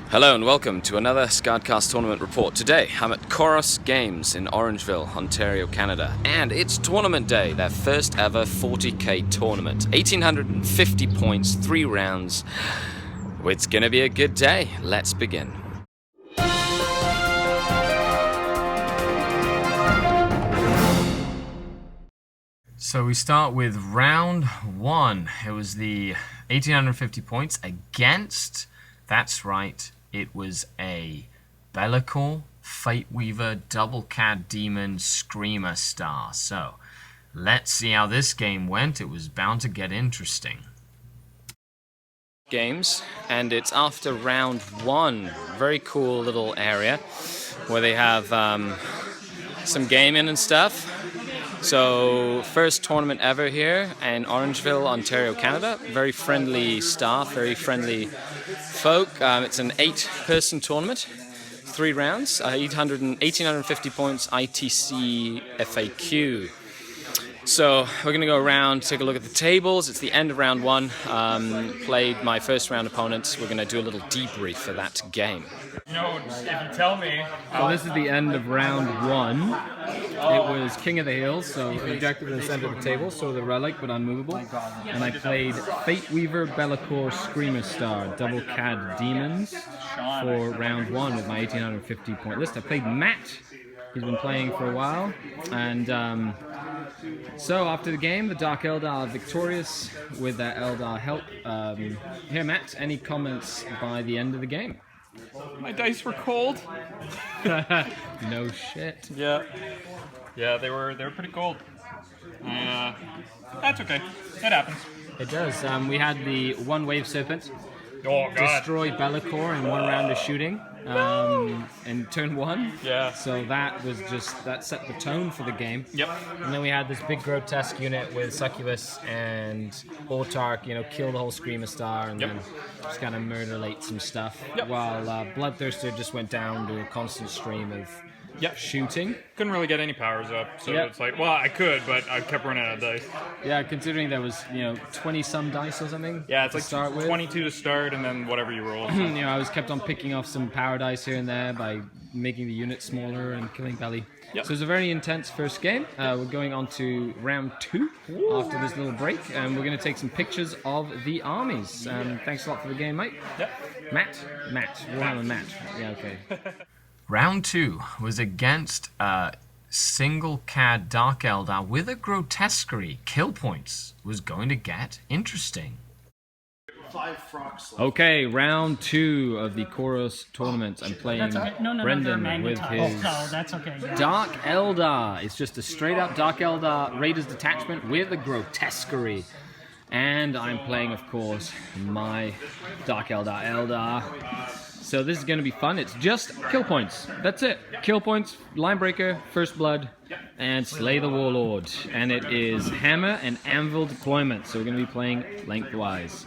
Hello and welcome to another SkaredCast tournament report. Today I'm at Koros Games in Orangeville, Ontario, Canada, and it's tournament day, their first ever 40k tournament. 1850 points, 3 rounds. It's gonna be a good day. Let's begin. So we start with round 1. It was the 1850 points against, that's right, it was a Be'lakor, Fateweaver, Double Cad Demon, Screamer Star. So let's see how this game went. It was bound to get interesting. Games, and it's after round 1. Very cool little area where they have some gaming and stuff. So first tournament ever here in Orangeville, Ontario, Canada. Very friendly staff, very friendly folk. It's an 8-person tournament, 3 rounds, 1850 points, ITC FAQ. So we're going to go around, take a look at the tables. It's the end of round 1. Played my first round opponents. We're going to do a little debrief for that game. You know, if you tell me. So this is the end of round 1. It was King of the Hills, so objective in the center of the table, so the relic but unmovable. And I played Fateweaver, Be'lakor, Screamer Star, Double Cad Demons for round 1 with my 1850 point list. I played Matt. He's been playing for a while, and so after the game, the Dark Eldar are victorious with their Eldar help. Here, Matt, any comments by the end of the game? My dice were cold. No shit. Yeah, they were pretty cold. That's okay. It happens. It does. We had the one wave serpent. Oh god. Destroy Be'lakor in 1 round of shooting. In turn 1. Yeah. So that was that set the tone for the game. Yep. And then we had this big grotesque unit with Succubus and Autark, kill the whole Screamer Star and then just kind of murderlate some stuff. Yep. While Bloodthirster just went down to a constant stream of shooting. Couldn't really get any powers up, so it's like, well, I could, but I kept running out of dice. Yeah, considering there was 20-some dice or something. Yeah, it's like start with. 22 to start, and then whatever you roll. I was kept on picking off some power dice here and there by making the unit smaller and killing Belly. Yep. So it was a very intense first game. We're going on to round 2 after this little break, and we're going to take some pictures of the armies. Thanks a lot for the game, mate. Yep. Matt, Warhammer Matt. Yeah, okay. Round 2 was against a single Cad Dark Eldar with a grotesquerie. Kill points was going to get interesting. 5 frogs. Okay, round 2 of the Koros tournament. I'm playing Brendan with his that's okay. Yeah. Dark Eldar. It's just a straight up Dark Eldar Raiders detachment with a grotesquerie. And I'm playing, of course, my Dark Eldar. So this is going to be fun. It's just kill points. That's it. Kill points, line breaker, first blood, and slay the warlord. And it is hammer and anvil deployment. So we're going to be playing lengthwise.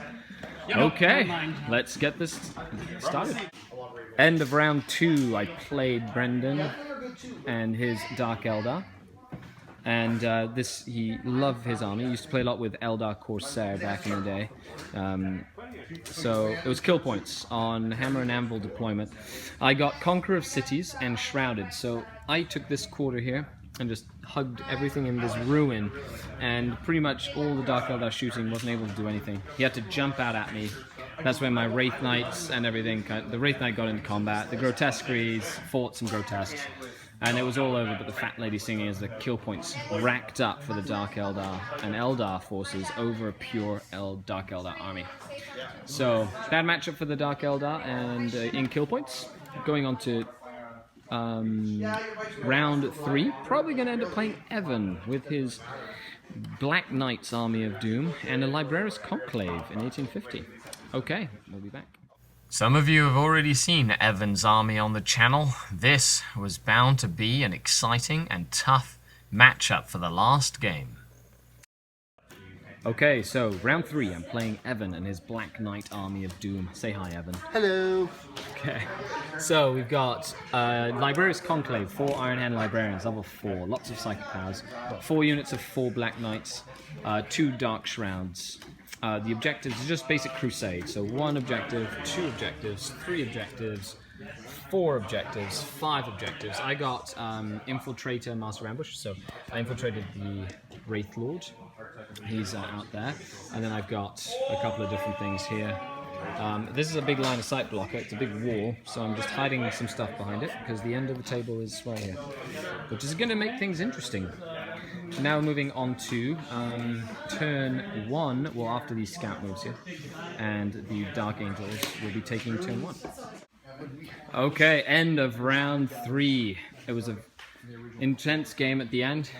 Okay, let's get this started. End of round 2, I played Brendan and his Dark Eldar. And he loved his army. He used to play a lot with Eldar Corsair back in the day. So it was kill points on Hammer and Anvil deployment. I got Conqueror of Cities and Shrouded. So I took this quarter here and just hugged everything in this ruin. And pretty much all the Dark Eldar shooting wasn't able to do anything. He had to jump out at me. That's when my Wraith Knights and everything, the Wraith Knight got into combat. The Grotesqueries fought some Grotesques. And it was all over, but the fat lady singing as the kill points racked up for the Dark Eldar and Eldar forces over a pure Dark Eldar army. So, bad matchup for the Dark Eldar and in kill points. Going on to round 3. Probably going to end up playing Evan with his Black Knights Army of Doom and a Libraris Conclave in 1850. Okay, we'll be back. Some of you have already seen Evan's army on the channel. This was bound to be an exciting and tough matchup for the last game. Okay, so round 3, I'm playing Evan and his Black Knight Army of Doom. Say hi, Evan. Hello. Okay, so we've got Librarius Conclave, 4 Iron Hand Librarians, level 4, lots of psychic powers, 4 units of 4 Black Knights, 2 Dark Shrouds. The objectives are just basic crusade, so 1 objective, 2 objectives, 3 objectives, 4 objectives, 5 objectives. I got Infiltrator, Master of Ambush, so I infiltrated the Wraith Lord. He's out there, and then I've got a couple of different things here. This is a big line of sight blocker, it's a big wall, so I'm just hiding some stuff behind it because the end of the table is right here, which is going to make things interesting. Now moving on to turn 1, well after these scout moves here, and the Dark Angels will be taking turn 1. Okay, end of round 3. It was a intense game at the end.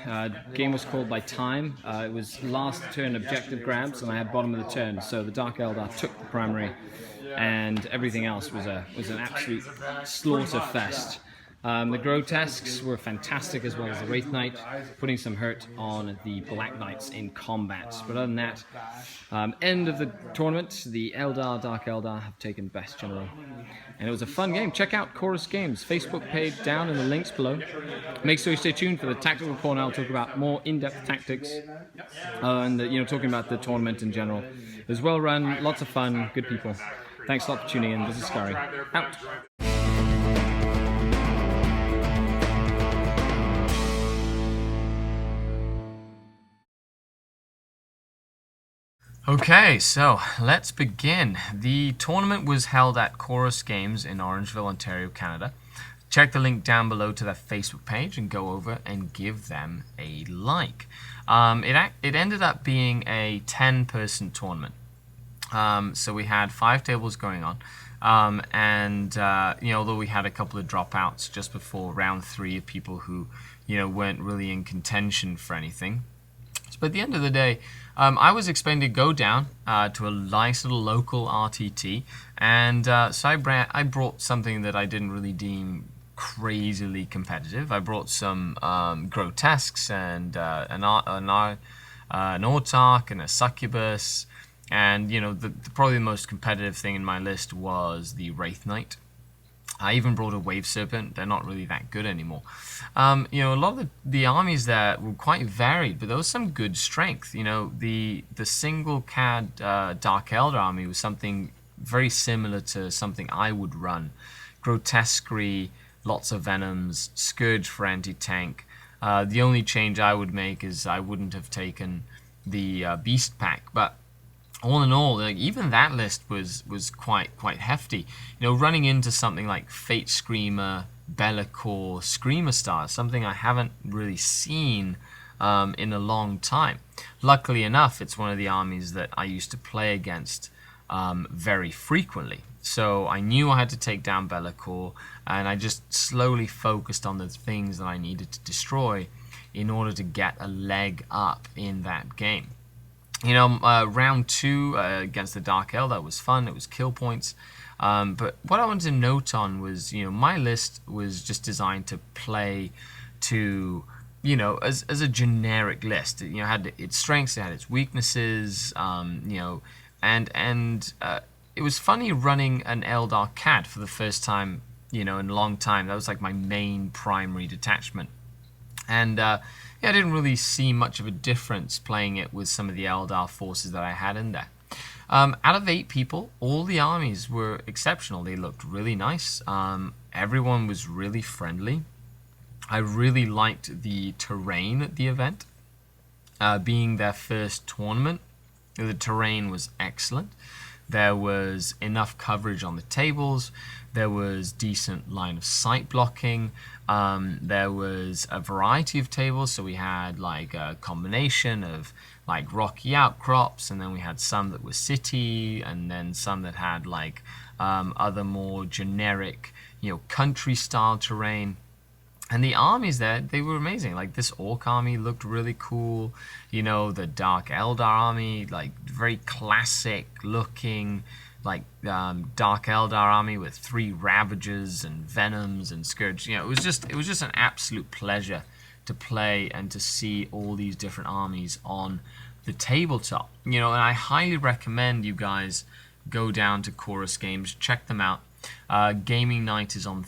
Game was called by time. It was last turn objective grabs, and I had bottom of the turn. So the Dark Eldar took the primary, and everything else was an absolute slaughter fest. The Grotesques were fantastic, as well as the Wraith Knight, putting some hurt on the Black Knights in combat. But other than that, end of the tournament, the Eldar, Dark Eldar have taken best general. And it was a fun game. Check out Koros Games Facebook page down in the links below. Make sure you stay tuned for the tactical corner. I'll talk about more in-depth tactics and talking about the tournament in general. It was well run, lots of fun, good people. Thanks a lot for tuning in. This is Scary. Out. Okay, so let's begin. The tournament was held at Koros Games in Orangeville, Ontario, Canada. Check the link down below to their Facebook page and go over and give them a like. It ended up being a 10-person tournament. So we had 5 tables going on. Although we had a couple of dropouts just before round 3 of people who, weren't really in contention for anything. But at the end of the day, I was expecting to go down to a nice little local RTT, and so I brought something that I didn't really deem crazily competitive. I brought some Grotesques and an Autarch and a Succubus, and probably the most competitive thing in my list was the Wraith Knight. I even brought a Wave Serpent. They're not really that good anymore. A lot of the armies there were quite varied, but there was some good strength. The single CAD Dark Eldar army was something very similar to something I would run. Grotesquerie, lots of Venoms, Scourge for anti-tank. The only change I would make is I wouldn't have taken the Beast Pack, but all in all, even that list was quite hefty. Running into something like Fate Screamer, Be'lakor, Screamer Star, something I haven't really seen in a long time. Luckily enough, it's one of the armies that I used to play against very frequently. So I knew I had to take down Be'lakor, and I just slowly focused on the things that I needed to destroy in order to get a leg up in that game. Round 2 against the Dark Eldar was fun. It was kill points. But what I wanted to note on was, my list was just designed to play to, as a generic list. It had its strengths, it had its weaknesses, and it was funny running an Eldar CAD for the first time, in a long time. That was like my main primary detachment. And I didn't really see much of a difference playing it with some of the Eldar forces that I had in there. Out of 8 people, all the armies were exceptional. They looked really nice. Everyone was really friendly. I really liked the terrain at the event. Being their first tournament, the terrain was excellent. There was enough coverage on the tables. There was decent line of sight blocking. There was a variety of tables, so we had like a combination of like rocky outcrops, and then we had some that were city, and then some that had like other more generic, country style terrain. And the armies there, they were amazing. Like this Orc army looked really cool. The Dark Eldar army, like very classic looking, like Dark Eldar army with 3 Ravagers and Venoms and Scourge. It was just an absolute pleasure to play and to see all these different armies on the tabletop. And I highly recommend you guys go down to Koros Games, check them out. Gaming night is on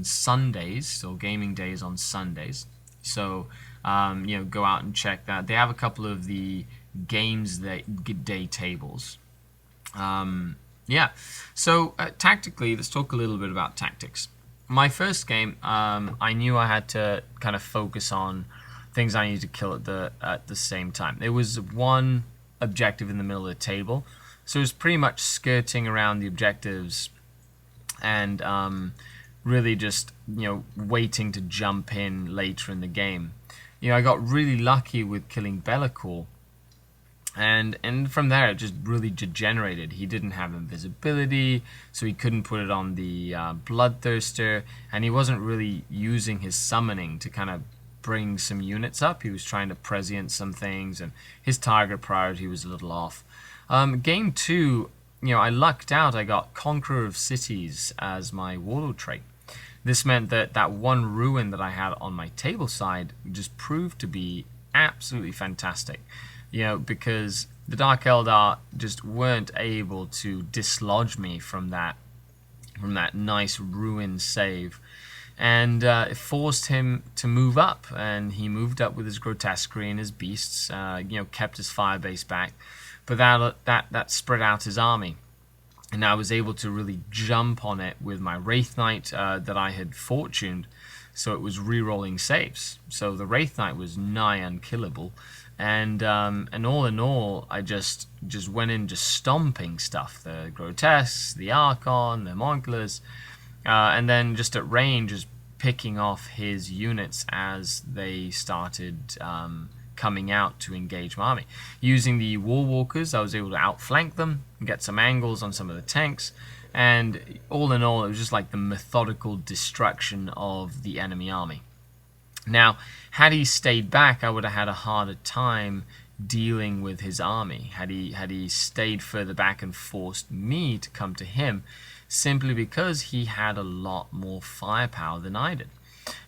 Sundays, so gaming day is on Sundays. So go out and check that. They have a couple of the games day tables. So tactically, let's talk a little bit about tactics. My first game, I knew I had to kind of focus on things I needed to kill at the same time. There was one objective in the middle of the table, so it was pretty much skirting around the objectives and really just waiting to jump in later in the game. I got really lucky with killing Bellicor, and from there it just really degenerated. He didn't have invisibility, so he couldn't put it on the Bloodthirster, and he wasn't really using his summoning to kind of bring some units up. He was trying to prescient some things, and his target priority was a little off. Game 2, I lucked out. I got Conqueror of Cities as my warlord trait. This meant that one ruin that I had on my table side just proved to be absolutely fantastic. Because the Dark Eldar just weren't able to dislodge me from that nice ruin save. And it forced him to move up, and he moved up with his Grotesquerie and his beasts, kept his fire base back, but that spread out his army. And I was able to really jump on it with my Wraith Knight that I had fortuned, so it was re-rolling saves. So the Wraith Knight was nigh unkillable, and all in all, I just went in just stomping stuff, the Grotesques, the Archon, the Monculus, and then just at range, just picking off his units as they started coming out to engage my army. Using the Warwalkers, I was able to outflank them and get some angles on some of the tanks, and all in all, it was just like the methodical destruction of the enemy army. Now, had he stayed back, I would have had a harder time dealing with his army. Had he stayed further back and forced me to come to him, simply because he had a lot more firepower than I did.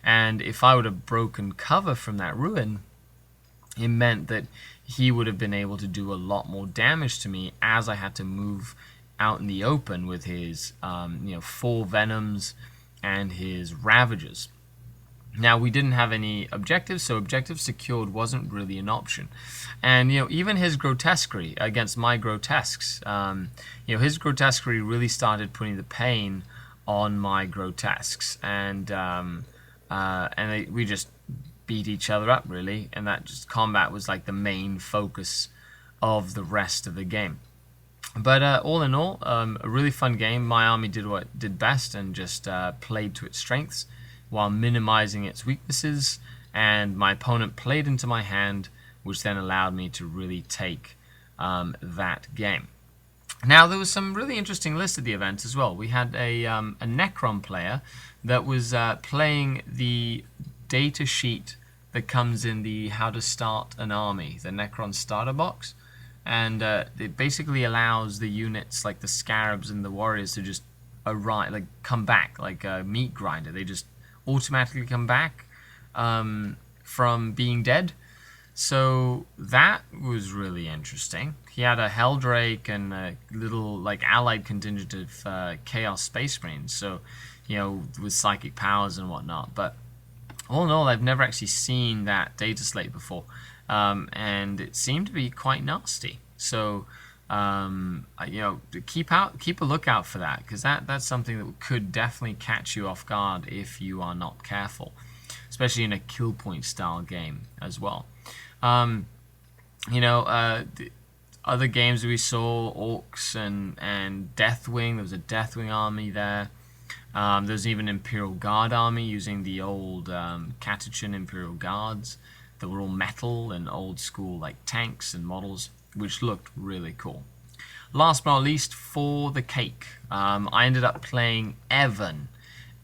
And if I would have broken cover from that ruin, it meant that he would have been able to do a lot more damage to me, as I had to move out in the open with his 4 Venoms and his Ravagers. Now, we didn't have any objectives, so objective secured wasn't really an option. And, even his Grotesquerie against my Grotesques, his Grotesquerie really started putting the pain on my Grotesques. And we just beat each other up, really. And that just combat was like the main focus of the rest of the game. But all in all, a really fun game. My army did what it did best and just played to its strengths while minimizing its weaknesses, and my opponent played into my hand, which then allowed me to really take that game. Now, there was some really interesting lists at the event as well. We had a Necron player that was playing the data sheet that comes in the How to Start an Army, the Necron starter box, and it basically allows the units like the Scarabs and the Warriors to just come back like a meat grinder. They just automatically come back from being dead. So that was really interesting. He had a Helldrake and a little allied contingent of Chaos Space Marines, so with psychic powers and whatnot. But all in all, I've never actually seen that data slate before, and it seemed to be quite nasty. So keep a lookout for that, because that's something that could definitely catch you off guard if you are not careful, especially in a kill point style game as well. The other games we saw, Orcs and Deathwing. There was a Deathwing army there. There's even Imperial Guard army using the old Catachan Imperial Guards that were all metal and old school tanks and models, which looked really cool. Last but not least, for the cake, I ended up playing Evan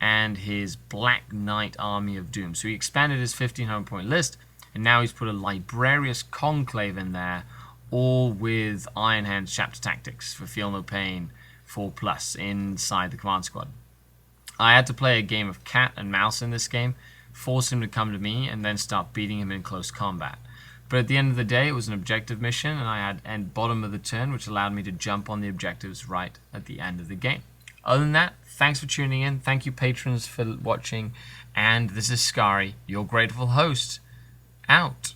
and his Black Knight Army of Doom. So he expanded his 1500 point list, and now he's put a Librarius Conclave in there, all with Iron Hands Chapter Tactics for Feel No Pain 4+ inside the command squad. I had to play a game of cat and mouse in this game, force him to come to me, and then start beating him in close combat. But at the end of the day, it was an objective mission, and I had end bottom of the turn, which allowed me to jump on the objectives right at the end of the game. Other than that, thanks for tuning in. Thank you, patrons, for watching. And this is Skari, your grateful host, out.